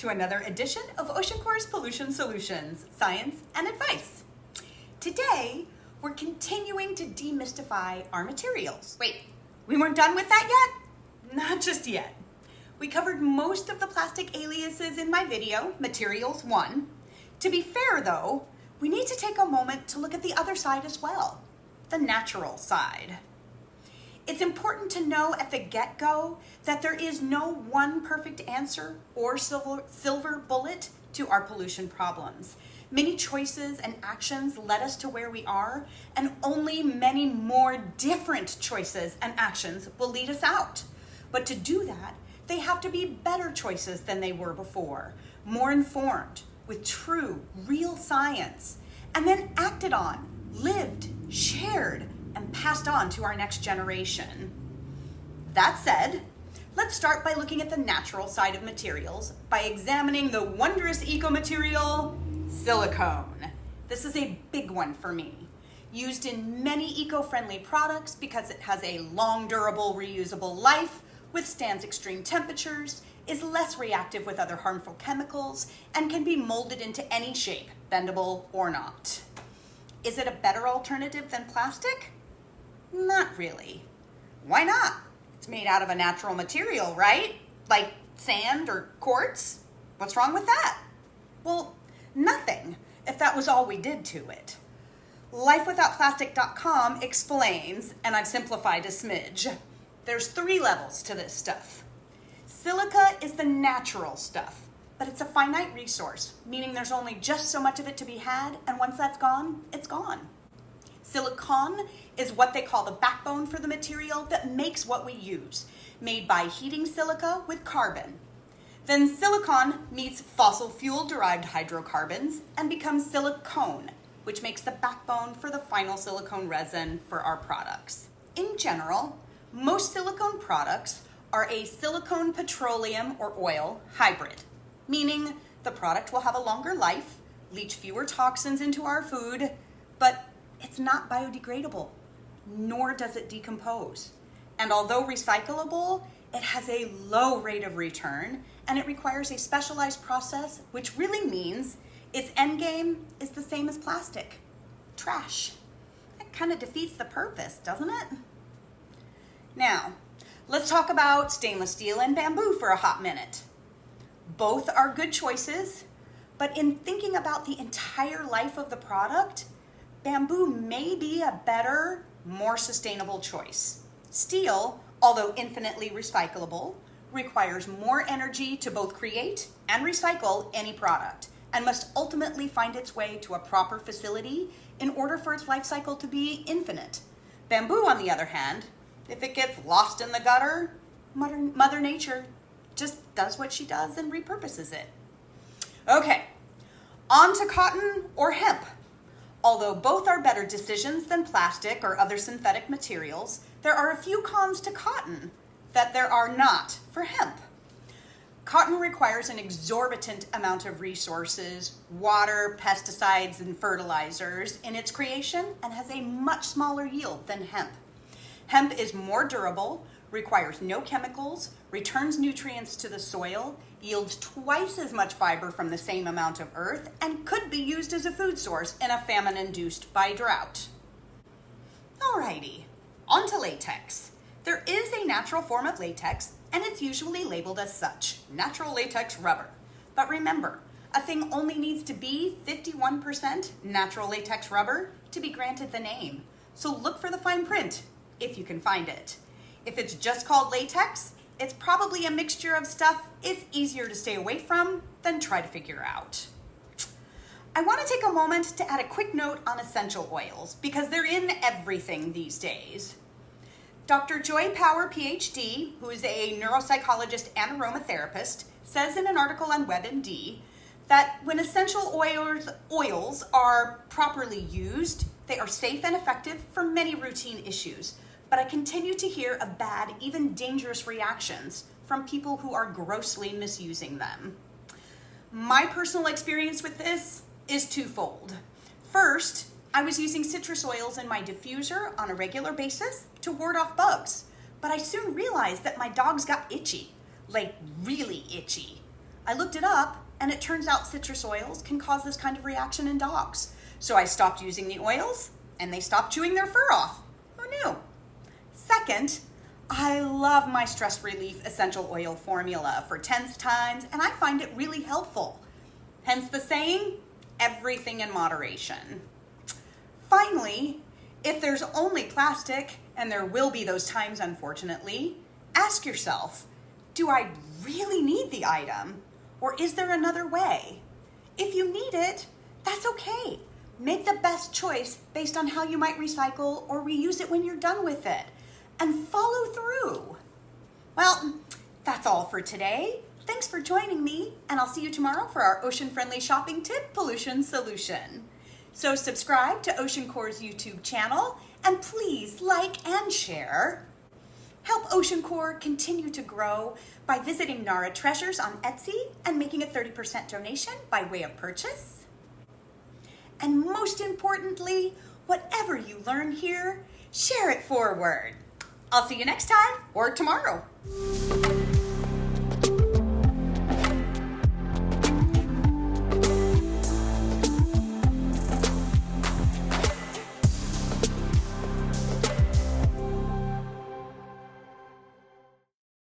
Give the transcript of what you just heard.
to another edition of OceanCore's Pollution Solutions, Science and Advice. Today, we're continuing to demystify our materials. Wait, we weren't done with that yet? Not just yet. We covered most of the plastic aliases in my video, Materials 1. To be fair though, we need to take a moment to look at the other side as well, the natural side. It's important to know at the get-go that there is no one perfect answer or silver bullet to our pollution problems. Many choices and actions led us to where we are, and only many more different choices and actions will lead us out. But to do that, they have to be better choices than they were before, more informed, with true, real science, and then acted on, lived, shared, and passed on to our next generation. That said, let's start by looking at the natural side of materials by examining the wondrous eco-material, silicone. This is a big one for me. Used in many eco-friendly products because it has a long, durable, reusable life, withstands extreme temperatures, is less reactive with other harmful chemicals, and can be molded into any shape, bendable or not. Is it a better alternative than plastic? Not really. Why not? It's made out of a natural material, right? Like sand or quartz? What's wrong with that? Well, nothing, if that was all we did to it. LifeWithoutPlastic.com explains, and I've simplified a smidge. There's 3 levels to this stuff. Silica is the natural stuff, but it's a finite resource, meaning there's only just so much of it to be had, and once that's gone, it's gone. Silicon is what they call the backbone for the material that makes what we use, made by heating silica with carbon. Then silicon meets fossil fuel-derived hydrocarbons and becomes silicone, which makes the backbone for the final silicone resin for our products. In general, most silicone products are a silicone petroleum or oil hybrid, meaning the product will have a longer life, leach fewer toxins into our food, but it's not biodegradable, nor does it decompose. And although recyclable, it has a low rate of return, and it requires a specialized process, which really means its end game is the same as plastic: trash. That kind of defeats the purpose, doesn't it? Now, let's talk about stainless steel and bamboo for a hot minute. Both are good choices, but in thinking about the entire life of the product, bamboo may be a better, more sustainable choice. Steel, although infinitely recyclable, requires more energy to both create and recycle any product, and must ultimately find its way to a proper facility in order for its life cycle to be infinite. Bamboo, on the other hand, if it gets lost in the gutter, Mother Nature just does what she does and repurposes it. Okay, on to cotton or hemp. Although both are better decisions than plastic or other synthetic materials, there are a few cons to cotton that there are not for hemp. Cotton requires an exorbitant amount of resources, water, pesticides, and fertilizers in its creation, and has a much smaller yield than hemp. Hemp is more durable, requires no chemicals, returns nutrients to the soil, yields twice as much fiber from the same amount of earth, and could be used as a food source in a famine induced by drought. Alrighty, on to latex. There is a natural form of latex, and it's usually labeled as such, natural latex rubber. But remember, a thing only needs to be 51% natural latex rubber to be granted the name. So look for the fine print, if you can find it. If it's just called latex, it's probably a mixture of stuff it's easier to stay away from than try to figure out. I want to take a moment to add a quick note on essential oils because they're in everything these days. Dr. Joy Power, PhD, who is a neuropsychologist and aromatherapist, says in an article on WebMD that when essential oils are properly used, they are safe and effective for many routine issues. But I continue to hear of bad, even dangerous reactions from people who are grossly misusing them. My personal experience with this is twofold. First, I was using citrus oils in my diffuser on a regular basis to ward off bugs, but I soon realized that my dogs got itchy, like really itchy. I looked it up, and it turns out citrus oils can cause this kind of reaction in dogs. So I stopped using the oils, and they stopped chewing their fur off. Who knew? Second, I love my stress relief essential oil formula for tense times, and I find it really helpful. Hence the saying, everything in moderation. Finally, if there's only plastic, and there will be those times unfortunately, ask yourself, do I really need the item? Or is there another way? If you need it, that's okay. Make the best choice based on how you might recycle or reuse it when you're done with it. And follow through. Well, that's all for today. Thanks for joining me, and I'll see you tomorrow for our ocean-friendly shopping tip pollution solution. So subscribe to OceanCore's YouTube channel, and please like and share. Help OceanCore continue to grow by visiting Nara Treasures on Etsy and making a 30% donation by way of purchase. And most importantly, whatever you learn here, share it forward. I'll see you next time or tomorrow.